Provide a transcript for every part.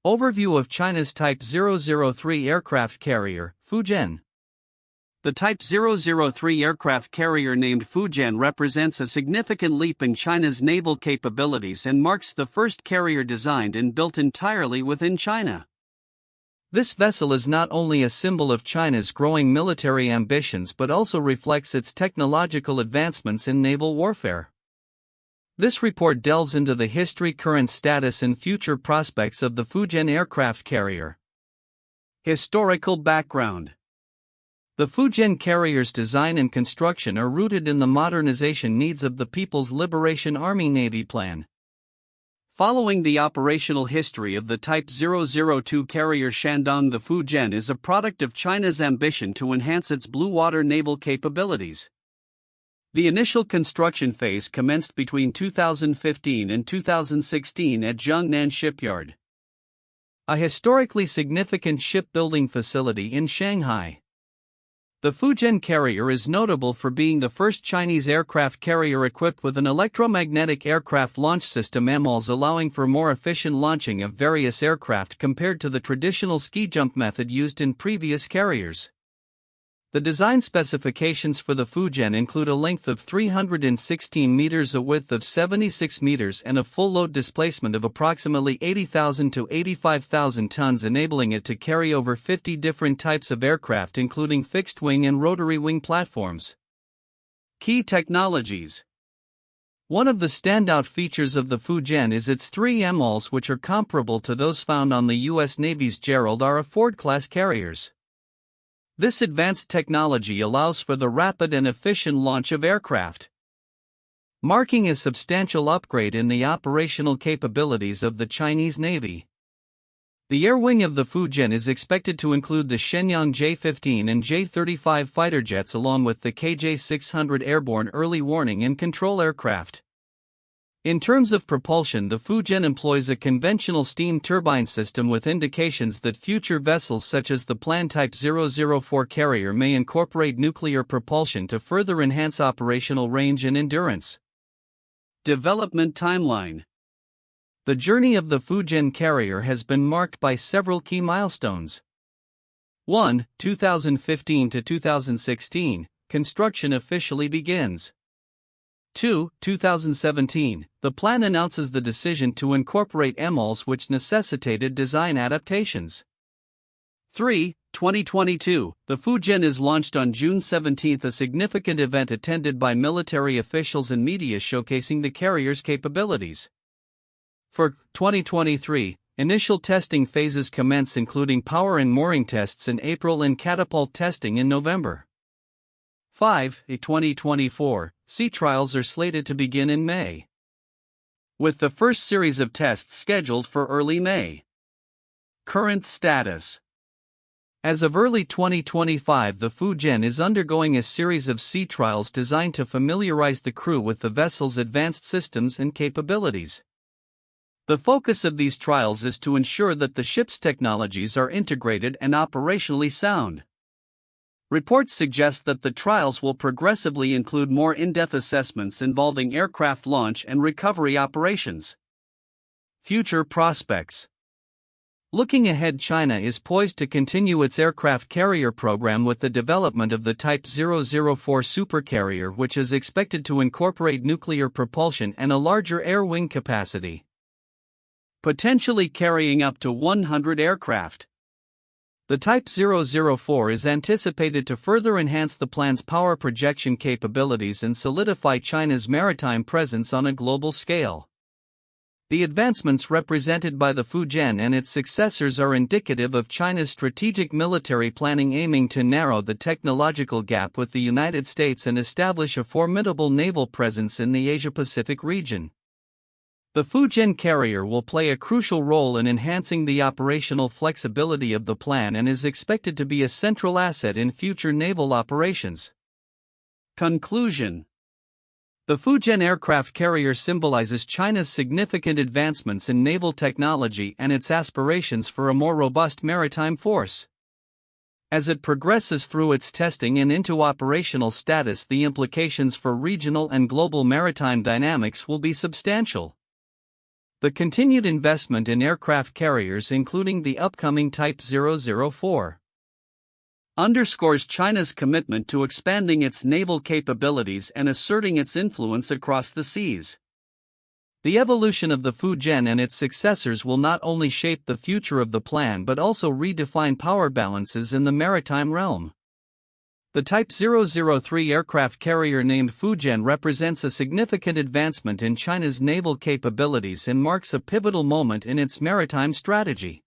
Overview of China's Type 003 aircraft carrier, Fujian. The Type 003 aircraft carrier named Fujian represents a significant leap in China's naval capabilities and marks the first carrier designed and built entirely within China. This vessel is not only a symbol of China's growing military ambitions but also reflects its technological advancements in naval warfare. This report delves into the history, current status, and future prospects of the Fujian aircraft carrier. Historical background. The Fujian carrier's design and construction are rooted in the modernization needs of the People's Liberation Army Navy plan. Following the operational history of the Type 002 carrier Shandong, the Fujian is a product of China's ambition to enhance its blue water naval capabilities. The initial construction phase commenced between 2015 and 2016 at Zhongnan Shipyard, a historically significant shipbuilding facility in Shanghai. The Fujian carrier is notable for being the first Chinese aircraft carrier equipped with an Electromagnetic Aircraft Launch System (EMALS), allowing for more efficient launching of various aircraft compared to the traditional ski jump method used in previous carriers. The design specifications for the Fujian include a length of 316 meters, a width of 76 meters, and a full load displacement of approximately 80,000 to 85,000 tons, enabling it to carry over 50 different types of aircraft, including fixed-wing and rotary-wing platforms. Key technologies. One of the standout features of the Fujian is its three EMALS, which are comparable to those found on the U.S. Navy's Gerald R. Ford-class carriers. This advanced technology allows for the rapid and efficient launch of aircraft, marking a substantial upgrade in the operational capabilities of the Chinese Navy. The air wing of the Fujian is expected to include the Shenyang J-15 and J-35 fighter jets, along with the KJ-600 airborne early warning and control aircraft. In terms of propulsion, the Fujian employs a conventional steam turbine system, with indications that future vessels such as the planned Type 004 carrier may incorporate nuclear propulsion to further enhance operational range and endurance. Development timeline. The journey of the Fujian carrier has been marked by several key milestones. 1. 2015 to 2016, construction officially begins. 2. 2017, the plan announces the decision to incorporate EMALS, which necessitated design adaptations. 3. 2022, the Fujian is launched on June 17, a significant event attended by military officials and media showcasing the carrier's capabilities. For 2023, initial testing phases commence, including power and mooring tests in April and catapult testing in November. 5. 2024, sea trials are slated to begin in May, with the first series of tests scheduled for early May. Current status. As of early 2025, the Fujian is undergoing a series of sea trials designed to familiarize the crew with the vessel's advanced systems and capabilities. The focus of these trials is to ensure that the ship's technologies are integrated and operationally sound. Reports suggest that the trials will progressively include more in-depth assessments involving aircraft launch and recovery operations. Future prospects. Looking ahead, China is poised to continue its aircraft carrier program with the development of the Type 004 supercarrier, which is expected to incorporate nuclear propulsion and a larger air wing capacity, potentially carrying up to 100 aircraft. The Type 004 is anticipated to further enhance the plan's power projection capabilities and solidify China's maritime presence on a global scale. The advancements represented by the Fujian and its successors are indicative of China's strategic military planning, aiming to narrow the technological gap with the United States and establish a formidable naval presence in the Asia-Pacific region. The Fujian carrier will play a crucial role in enhancing the operational flexibility of the plan and is expected to be a central asset in future naval operations. Conclusion. The Fujian aircraft carrier symbolizes China's significant advancements in naval technology and its aspirations for a more robust maritime force. As it progresses through its testing and into operational status, the implications for regional and global maritime dynamics will be substantial. The continued investment in aircraft carriers, including the upcoming Type 004, underscores China's commitment to expanding its naval capabilities and asserting its influence across the seas. The evolution of the Fujian and its successors will not only shape the future of the plan but also redefine power balances in the maritime realm. The Type 003 aircraft carrier named Fujian represents a significant advancement in China's naval capabilities and marks a pivotal moment in its maritime strategy.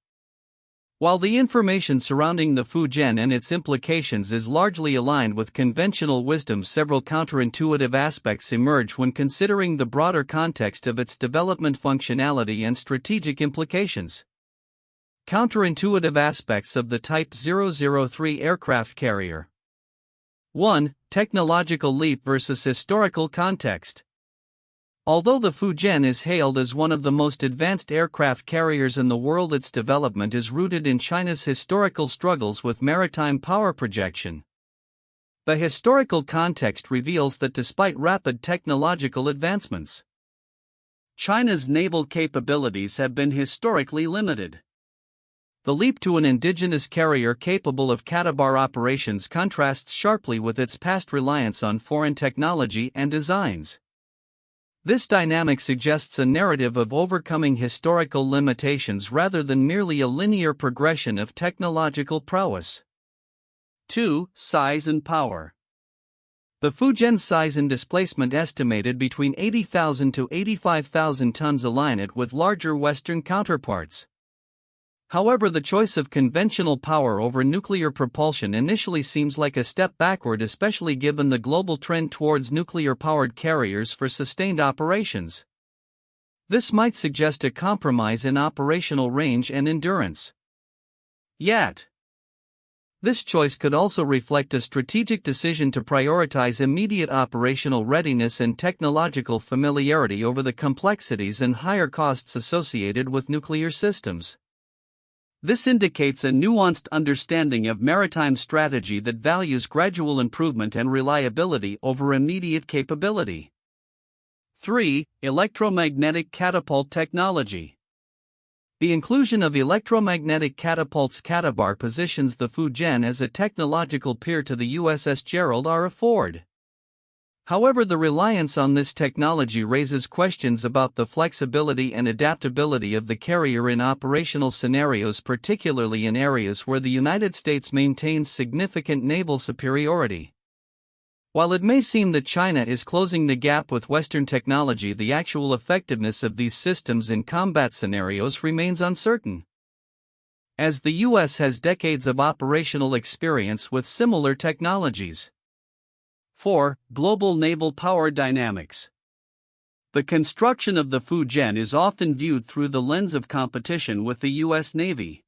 While the information surrounding the Fujian and its implications is largely aligned with conventional wisdom, several counterintuitive aspects emerge when considering the broader context of its development, functionality, and strategic implications. Counterintuitive aspects of the Type 003 aircraft carrier. 1. Technological leap versus historical context. Although the Fujian is hailed as one of the most advanced aircraft carriers in the world, its development is rooted in China's historical struggles with maritime power projection. The historical context reveals that despite rapid technological advancements, China's naval capabilities have been historically limited. The leap to an indigenous carrier capable of catabar operations contrasts sharply with its past reliance on foreign technology and designs. This dynamic suggests a narrative of overcoming historical limitations rather than merely a linear progression of technological prowess. 2. Size and power. The Fujian's size and displacement, estimated between 80,000 to 85,000 tons, align it with larger Western counterparts. However, the choice of conventional power over nuclear propulsion initially seems like a step backward, especially given the global trend towards nuclear-powered carriers for sustained operations. This might suggest a compromise in operational range and endurance. Yet, this choice could also reflect a strategic decision to prioritize immediate operational readiness and technological familiarity over the complexities and higher costs associated with nuclear systems. This indicates a nuanced understanding of maritime strategy that values gradual improvement and reliability over immediate capability. 3. Electromagnetic catapult technology. The inclusion of electromagnetic catapults catabar positions the Fujian as a technological peer to the USS Gerald R. Ford. However, the reliance on this technology raises questions about the flexibility and adaptability of the carrier in operational scenarios, particularly in areas where the United States maintains significant naval superiority. While it may seem that China is closing the gap with Western technology, the actual effectiveness of these systems in combat scenarios remains uncertain, as the U.S. has decades of operational experience with similar technologies. 4. Global naval power dynamics. The construction of the Fujian is often viewed through the lens of competition with the U.S. Navy.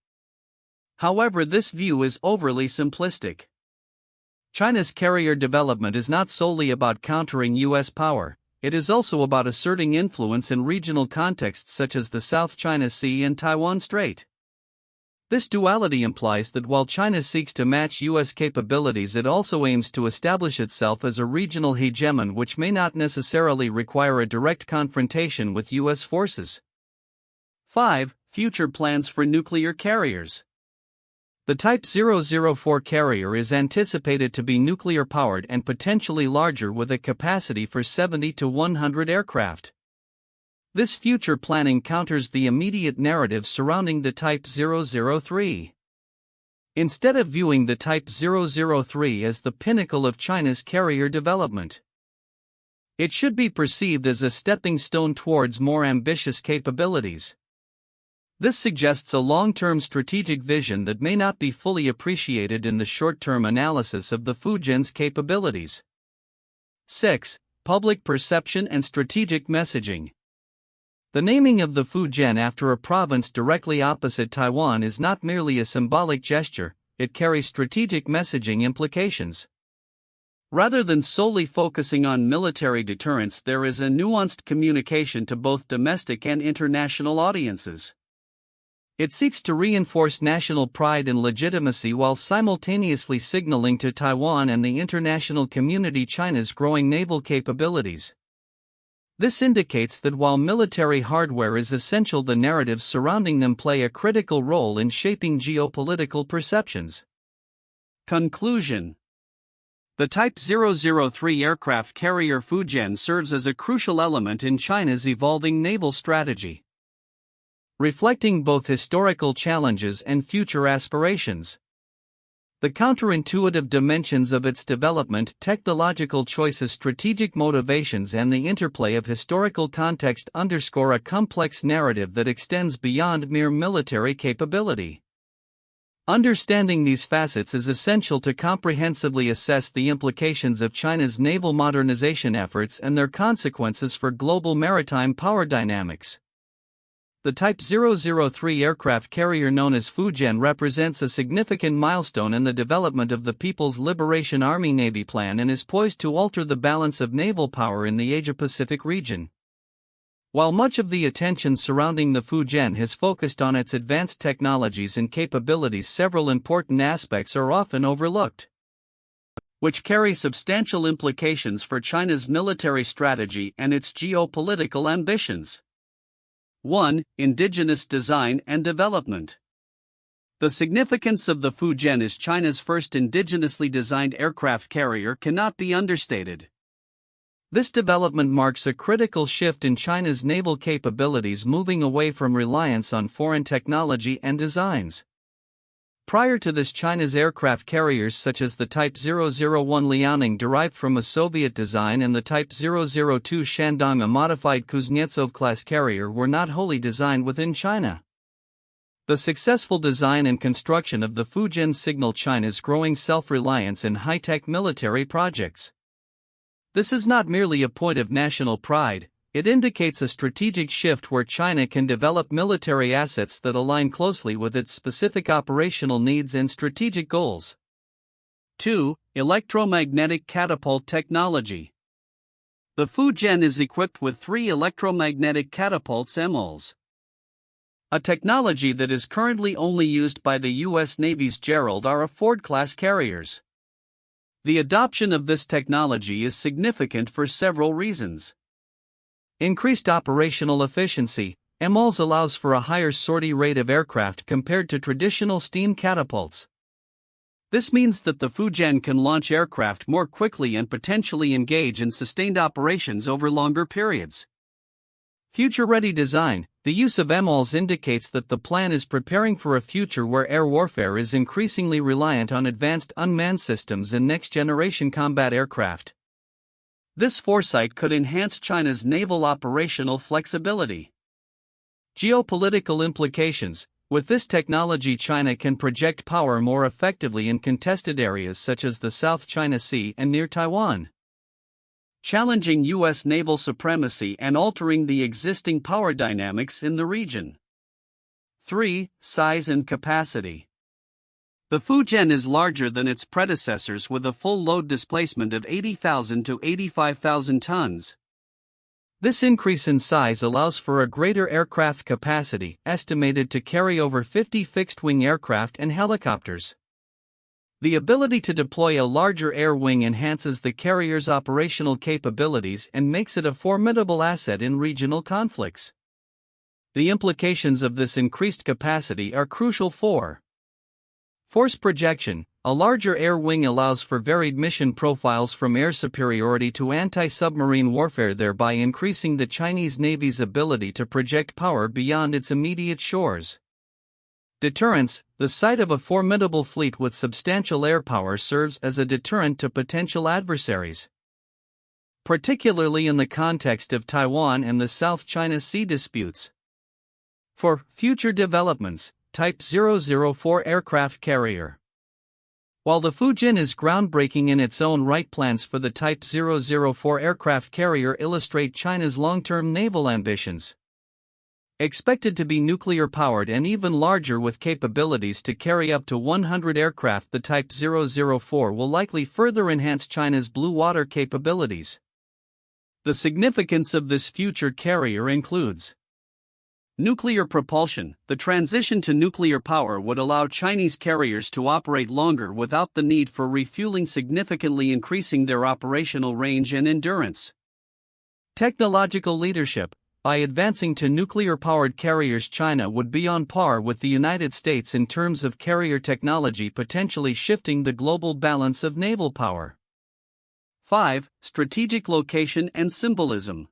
However, this view is overly simplistic. China's carrier development is not solely about countering U.S. power, it is also about asserting influence in regional contexts such as the South China Sea and Taiwan Strait. This duality implies that while China seeks to match U.S. capabilities, it also aims to establish itself as a regional hegemon, which may not necessarily require a direct confrontation with U.S. forces. 5. Future plans for nuclear carriers. The Type 004 carrier is anticipated to be nuclear-powered and potentially larger, with a capacity for 70 to 100 aircraft. This future planning counters the immediate narrative surrounding the Type 003. Instead of viewing the Type 003 as the pinnacle of China's carrier development, it should be perceived as a stepping stone towards more ambitious capabilities. This suggests a long-term strategic vision that may not be fully appreciated in the short-term analysis of the Fujian's capabilities. 6. Public perception and strategic messaging. The naming of the Fujian after a province directly opposite Taiwan is not merely a symbolic gesture, it carries strategic messaging implications. Rather than solely focusing on military deterrence, there is a nuanced communication to both domestic and international audiences. It seeks to reinforce national pride and legitimacy while simultaneously signaling to Taiwan and the international community China's growing naval capabilities. This indicates that while military hardware is essential, the narratives surrounding them play a critical role in shaping geopolitical perceptions. Conclusion. The Type 003 aircraft carrier Fujian serves as a crucial element in China's evolving naval strategy, reflecting both historical challenges and future aspirations. The counterintuitive dimensions of its development, technological choices, strategic motivations, and the interplay of historical context underscore a complex narrative that extends beyond mere military capability. Understanding these facets is essential to comprehensively assess the implications of China's naval modernization efforts and their consequences for global maritime power dynamics. The Type 003 aircraft carrier known as Fujian represents a significant milestone in the development of the People's Liberation Army Navy plan and is poised to alter the balance of naval power in the Asia-Pacific region. While much of the attention surrounding the Fujian has focused on its advanced technologies and capabilities, several important aspects are often overlooked, which carry substantial implications for China's military strategy and its geopolitical ambitions. 1. Indigenous design and development. The significance of the Fujian as China's first indigenously designed aircraft carrier cannot be understated. This development marks a critical shift in China's naval capabilities, moving away from reliance on foreign technology and designs. Prior to this, China's aircraft carriers such as the Type 001 Liaoning, derived from a Soviet design, and the Type 002 Shandong, a modified Kuznetsov-class carrier, were not wholly designed within China. The successful design and construction of the Fujian signal China's growing self-reliance in high-tech military projects. This is not merely a point of national pride, it indicates a strategic shift where China can develop military assets that align closely with its specific operational needs and strategic goals. 2. Electromagnetic catapult technology. The Fujian is equipped with 3 electromagnetic catapults EMALS, a technology that is currently only used by the U.S. Navy's Gerald R. Ford-class carriers. The adoption of this technology is significant for several reasons. Increased operational efficiency. EMALS allows for a higher sortie rate of aircraft compared to traditional steam catapults. This means that the Fujian can launch aircraft more quickly and potentially engage in sustained operations over longer periods. Future-ready design. The use of EMALS indicates that the plan is preparing for a future where air warfare is increasingly reliant on advanced unmanned systems and next-generation combat aircraft. This foresight could enhance China's naval operational flexibility. Geopolitical implications. With this technology, China can project power more effectively in contested areas such as the South China Sea and near Taiwan, challenging U.S. naval supremacy and altering the existing power dynamics in the region. 3. Size and capacity. The Fujian is larger than its predecessors with a full load displacement of 80,000 to 85,000 tons. This increase in size allows for a greater aircraft capacity, estimated to carry over 50 fixed-wing aircraft and helicopters. The ability to deploy a larger air wing enhances the carrier's operational capabilities and makes it a formidable asset in regional conflicts. The implications of this increased capacity are crucial for force projection. A larger air wing allows for varied mission profiles from air superiority to anti-submarine warfare, thereby increasing the Chinese Navy's ability to project power beyond its immediate shores. Deterrence. The sight of a formidable fleet with substantial air power serves as a deterrent to potential adversaries, particularly in the context of Taiwan and the South China Sea disputes. For future developments, Type 004 aircraft carrier. While the Fujian is groundbreaking in its own right, plans for the Type 004 aircraft carrier illustrate China's long-term naval ambitions. Expected to be nuclear-powered and even larger with capabilities to carry up to 100 aircraft, the Type 004 will likely further enhance China's blue water capabilities. The significance of this future carrier includes nuclear propulsion. The transition to nuclear power would allow Chinese carriers to operate longer without the need for refueling, significantly increasing their operational range and endurance. Technological leadership. By advancing to nuclear-powered carriers, China would be on par with the United States in terms of carrier technology, potentially shifting the global balance of naval power. 5. Strategic location and symbolism.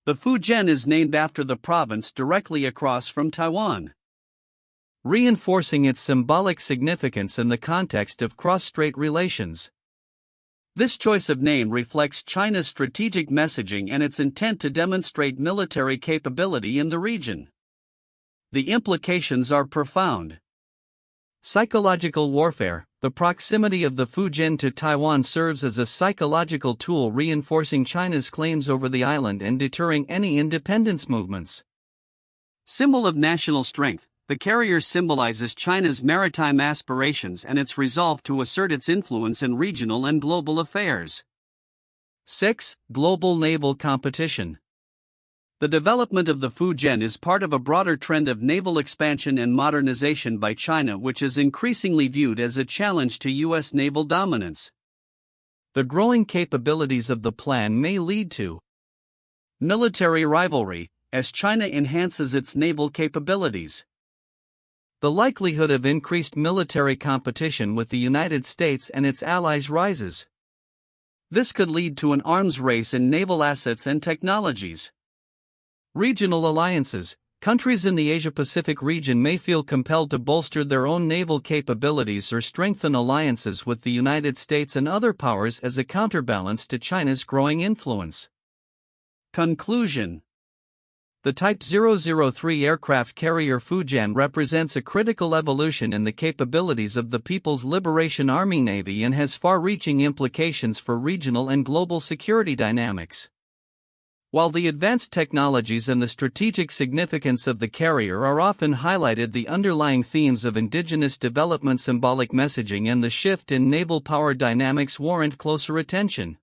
The Fujian is named after the province directly across from Taiwan, reinforcing its symbolic significance in the context of cross-strait relations. This choice of name reflects China's strategic messaging and its intent to demonstrate military capability in the region. The implications are profound. Psychological warfare. The proximity of the Fujian to Taiwan serves as a psychological tool, reinforcing China's claims over the island and deterring any independence movements. Symbol of national strength. The carrier symbolizes China's maritime aspirations and its resolve to assert its influence in regional and global affairs. 6. Global naval competition. The development of the Fujian is part of a broader trend of naval expansion and modernization by China, which is increasingly viewed as a challenge to U.S. naval dominance. The growing capabilities of the plan may lead to military rivalry, as China enhances its naval capabilities. The likelihood of increased military competition with the United States and its allies rises. This could lead to an arms race in naval assets and technologies. Regional alliances. Countries in the Asia-Pacific region may feel compelled to bolster their own naval capabilities or strengthen alliances with the United States and other powers as a counterbalance to China's growing influence. Conclusion. The Type 003 aircraft carrier Fujian represents a critical evolution in the capabilities of the People's Liberation Army Navy and has far-reaching implications for regional and global security dynamics. While the advanced technologies and the strategic significance of the carrier are often highlighted, the underlying themes of indigenous development, symbolic messaging, and the shift in naval power dynamics warrant closer attention.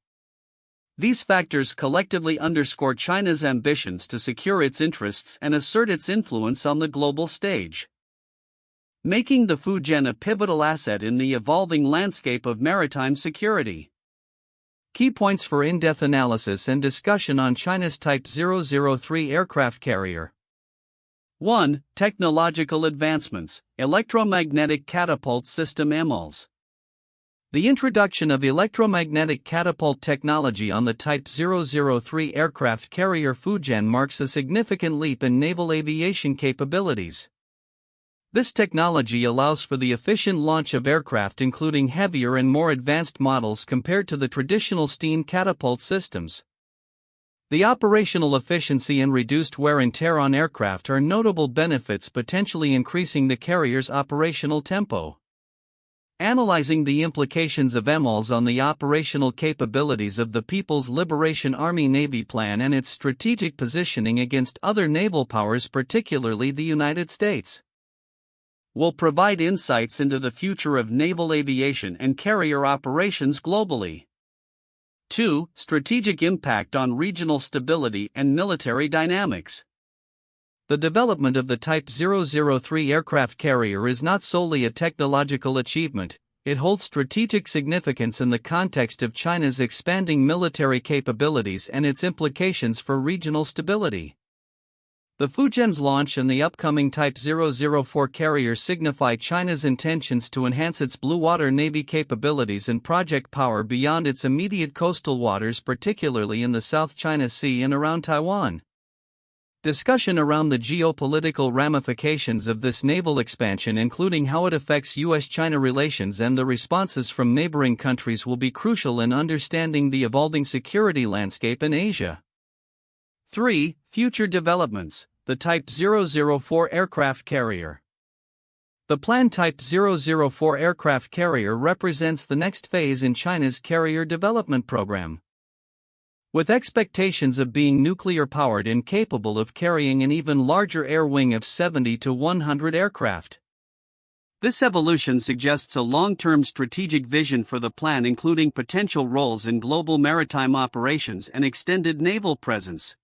These factors collectively underscore China's ambitions to secure its interests and assert its influence on the global stage, making the Fujian a pivotal asset in the evolving landscape of maritime security. Key points for in-depth analysis and discussion on China's Type 003 aircraft carrier. 1. Technological advancements. Electromagnetic Catapult System EMALS. The introduction of electromagnetic catapult technology on the Type 003 aircraft carrier Fujian marks a significant leap in naval aviation capabilities. This technology allows for the efficient launch of aircraft, including heavier and more advanced models, compared to the traditional steam catapult systems. The operational efficiency and reduced wear and tear on aircraft are notable benefits, potentially increasing the carrier's operational tempo. Analyzing the implications of EMALS on the operational capabilities of the People's Liberation Army Navy plan and its strategic positioning against other naval powers, particularly the United States, will provide insights into the future of naval aviation and carrier operations globally. 2. Strategic impact on regional stability and military dynamics. The development of the Type 003 aircraft carrier is not solely a technological achievement, it holds strategic significance in the context of China's expanding military capabilities and its implications for regional stability. The Fujian's launch and the upcoming Type 004 carrier signify China's intentions to enhance its blue water navy capabilities and project power beyond its immediate coastal waters, particularly in the South China Sea and around Taiwan. Discussion around the geopolitical ramifications of this naval expansion, including how it affects U.S.-China relations and the responses from neighboring countries, will be crucial in understanding the evolving security landscape in Asia. 3. Future developments. The Type 004 aircraft carrier. The planned Type 004 aircraft carrier represents the next phase in China's carrier development program. With expectations of being nuclear-powered and capable of carrying an even larger air wing of 70 to 100 aircraft. This evolution suggests a long-term strategic vision for the plan, including potential roles in global maritime operations and extended naval presence.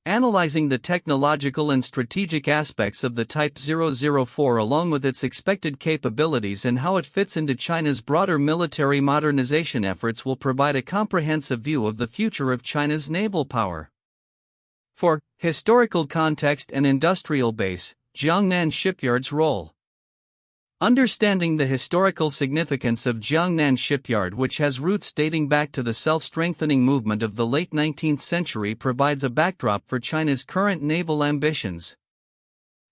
analyzing the technological and strategic aspects of the Type 004 along with its expected capabilities and how it fits into China's broader military modernization efforts will provide a comprehensive view of the future of China's naval power. For historical context and industrial base, Jiangnan Shipyard's role. Understanding the historical significance of Jiangnan Shipyard, which has roots dating back to the self-strengthening movement of the late 19th century, provides a backdrop for China's current naval ambitions.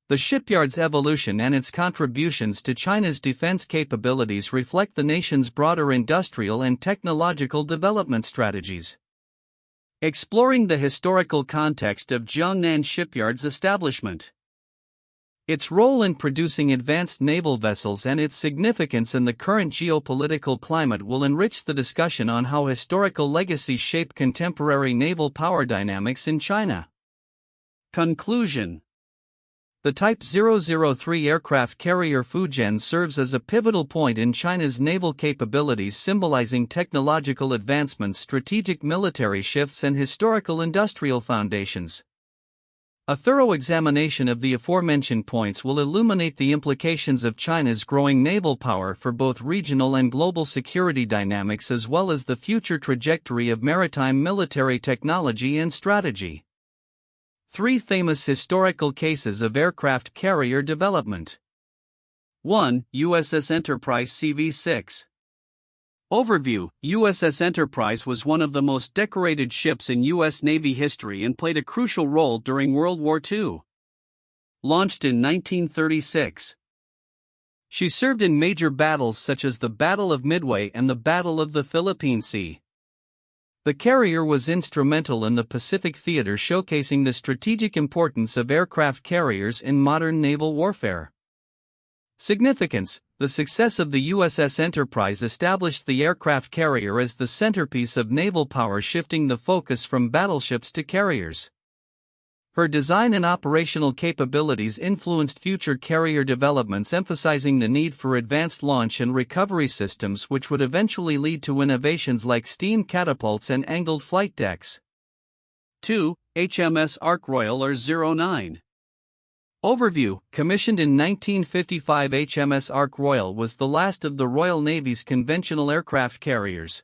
The shipyard's evolution and its contributions to China's defense capabilities reflect the nation's broader industrial and technological development strategies. Exploring the historical context of Jiangnan Shipyard's establishment. Its role in producing advanced naval vessels and its significance in the current geopolitical climate will enrich the discussion on how historical legacies shape contemporary naval power dynamics in China. Conclusion. The Type 003 aircraft carrier Fujian serves as a pivotal point in China's naval capabilities, symbolizing technological advancements, strategic military shifts, and historical industrial foundations. A thorough examination of the aforementioned points will illuminate the implications of China's growing naval power for both regional and global security dynamics, as well as the future trajectory of maritime military technology and strategy. 3 famous historical cases of aircraft carrier development. 1. USS Enterprise CV-6. Overview. USS Enterprise was one of the most decorated ships in U.S. Navy history and played a crucial role during World War II. Launched in 1936. She served in major battles such as the Battle of Midway and the Battle of the Philippine Sea. The carrier was instrumental in the Pacific theater, showcasing the strategic importance of aircraft carriers in modern naval warfare. Significance. The success of the USS Enterprise established the aircraft carrier as the centerpiece of naval power, shifting the focus from battleships to carriers. Her design and operational capabilities influenced future carrier developments, emphasizing the need for advanced launch and recovery systems, which would eventually lead to innovations like steam catapults and angled flight decks. 2. HMS Ark Royal or 09. Overview. Commissioned in 1955, HMS Ark Royal was the last of the Royal Navy's conventional aircraft carriers.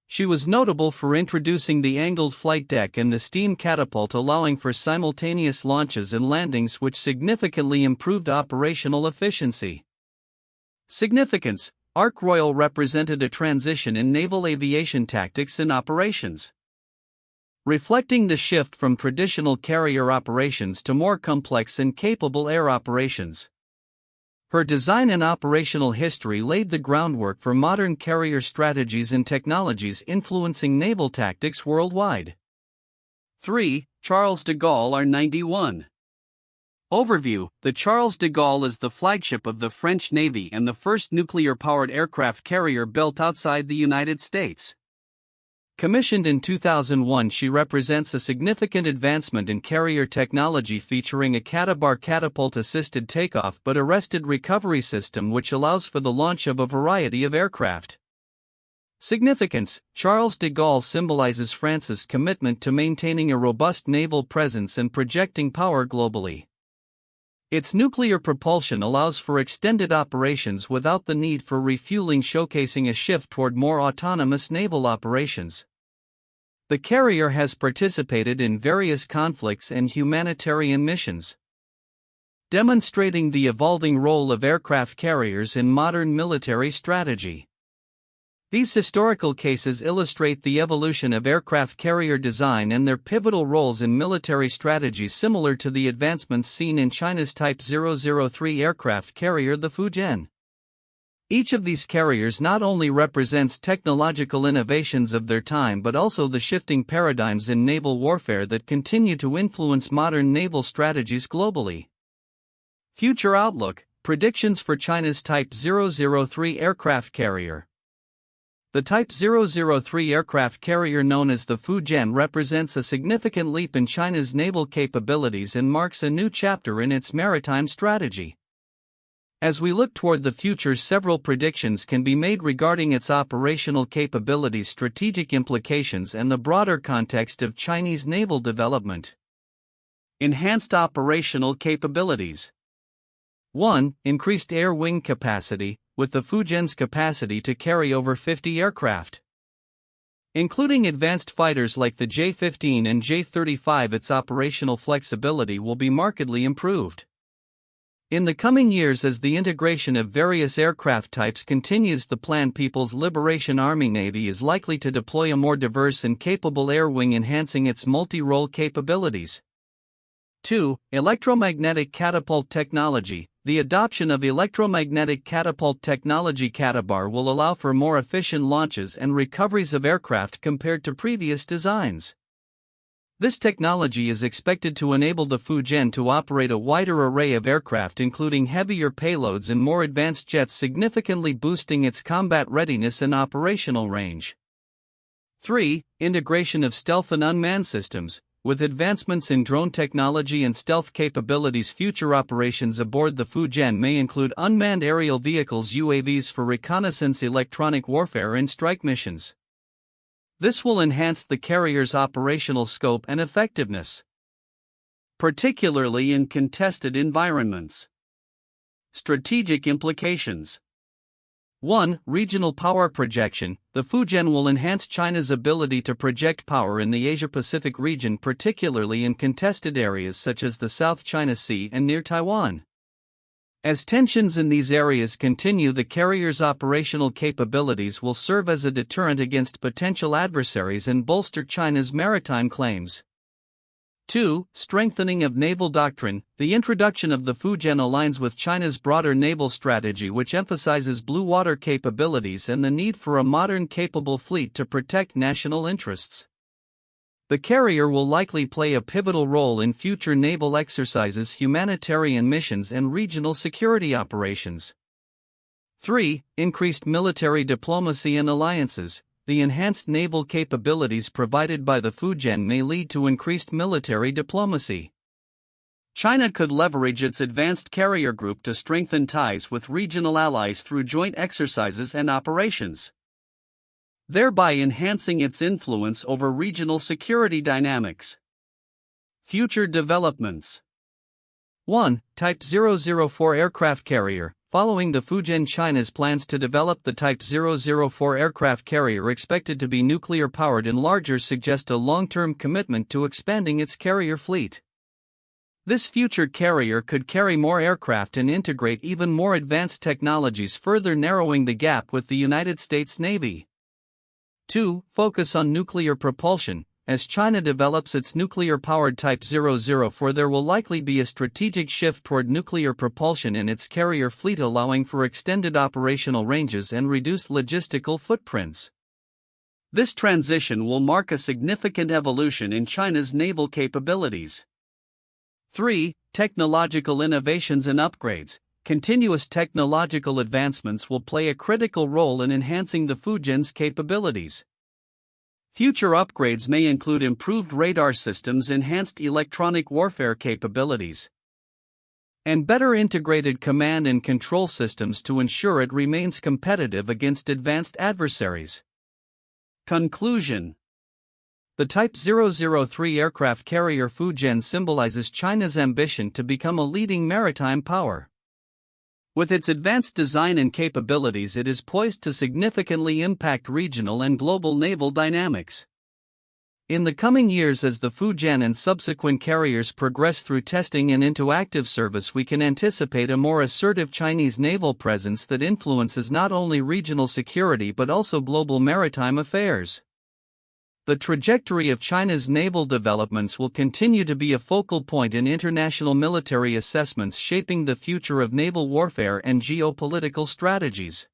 She was notable for introducing the angled flight deck and the steam catapult, allowing for simultaneous launches and landings, which significantly improved operational efficiency. Significance. Ark Royal represented a transition in naval aviation tactics and operations, reflecting the shift from traditional carrier operations to more complex and capable air operations. Her design and operational history laid the groundwork for modern carrier strategies and technologies influencing naval tactics worldwide. 3. Charles de Gaulle R-91. Overview. The Charles de Gaulle is the flagship of the French Navy and the first nuclear-powered aircraft carrier built outside the United States. Commissioned in 2001, she represents a significant advancement in carrier technology, featuring a Catabar catapult-assisted takeoff but arrested recovery system, which allows for the launch of a variety of aircraft. Significance. Charles de Gaulle symbolizes France's commitment to maintaining a robust naval presence and projecting power globally. Its nuclear propulsion allows for extended operations without the need for refueling, showcasing a shift toward more autonomous naval operations. The carrier has participated in various conflicts and humanitarian missions, demonstrating the evolving role of aircraft carriers in modern military strategy. These historical cases illustrate the evolution of aircraft carrier design and their pivotal roles in military strategy, similar to the advancements seen in China's Type 003 aircraft carrier, the Fujian. Each of these carriers not only represents technological innovations of their time but also the shifting paradigms in naval warfare that continue to influence modern naval strategies globally. Future outlook. Predictions for China's Type 003 aircraft carrier. The Type 003 aircraft carrier, known as the Fujian, represents a significant leap in China's naval capabilities and marks a new chapter in its maritime strategy. As we look toward the future, several predictions can be made regarding its operational capabilities, strategic implications, and the broader context of Chinese naval development. Enhanced operational capabilities. 1. Increased air wing capacity, with the Fujian's capacity to carry over 50 aircraft. Including advanced fighters like the J-15 and J-35, its operational flexibility will be markedly improved. In the coming years, as the integration of various aircraft types continues, the planned People's Liberation Army Navy is likely to deploy a more diverse and capable air wing, enhancing its multi-role capabilities. 2. Electromagnetic catapult technology. The adoption of electromagnetic catapult technology (catabar) will allow for more efficient launches and recoveries of aircraft compared to previous designs. This technology is expected to enable the Fujian to operate a wider array of aircraft, including heavier payloads and more advanced jets, significantly boosting its combat readiness and operational range. 3. Integration of stealth and unmanned systems. With advancements in drone technology and stealth capabilities, future operations aboard the Fujian may include unmanned aerial vehicles (UAVs) for reconnaissance, electronic warfare, and strike missions. This will enhance the carrier's operational scope and effectiveness, particularly in contested environments. Strategic implications. 1. Regional power projection. The Fujian will enhance China's ability to project power in the Asia-Pacific region, particularly in contested areas such as the South China Sea and near Taiwan. As tensions in these areas continue, the carrier's operational capabilities will serve as a deterrent against potential adversaries and bolster China's maritime claims. 2. Strengthening of naval doctrine. The introduction of the Fujian aligns with China's broader naval strategy, which emphasizes blue water capabilities and the need for a modern, capable fleet to protect national interests. The carrier will likely play a pivotal role in future naval exercises, humanitarian missions, and regional security operations. 3. Increased military diplomacy and alliances. The enhanced naval capabilities provided by the Fujian may lead to increased military diplomacy. China could leverage its advanced carrier group to strengthen ties with regional allies through joint exercises and operations, thereby enhancing its influence over regional security dynamics. Future developments. 1. Type 004 aircraft carrier. Following the Fujian, China's plans to develop the Type 004 aircraft carrier, expected to be nuclear-powered and larger, suggest a long-term commitment to expanding its carrier fleet. This future carrier could carry more aircraft and integrate even more advanced technologies, further narrowing the gap with the United States Navy. 2. Focus on nuclear propulsion. As China develops its nuclear-powered Type 004, there will likely be a strategic shift toward nuclear propulsion in its carrier fleet, allowing for extended operational ranges and reduced logistical footprints. This transition will mark a significant evolution in China's naval capabilities. 3. Technological innovations and upgrades. Continuous technological advancements will play a critical role in enhancing the Fujian's capabilities. Future upgrades may include improved radar systems, enhanced electronic warfare capabilities, and better integrated command and control systems to ensure it remains competitive against advanced adversaries. Conclusion. The Type 003 aircraft carrier Fujian symbolizes China's ambition to become a leading maritime power. With its advanced design and capabilities, it is poised to significantly impact regional and global naval dynamics. In the coming years, as the Fujian and subsequent carriers progress through testing and into active service, we can anticipate a more assertive Chinese naval presence that influences not only regional security but also global maritime affairs. The trajectory of China's naval developments will continue to be a focal point in international military assessments, shaping the future of naval warfare and geopolitical strategies.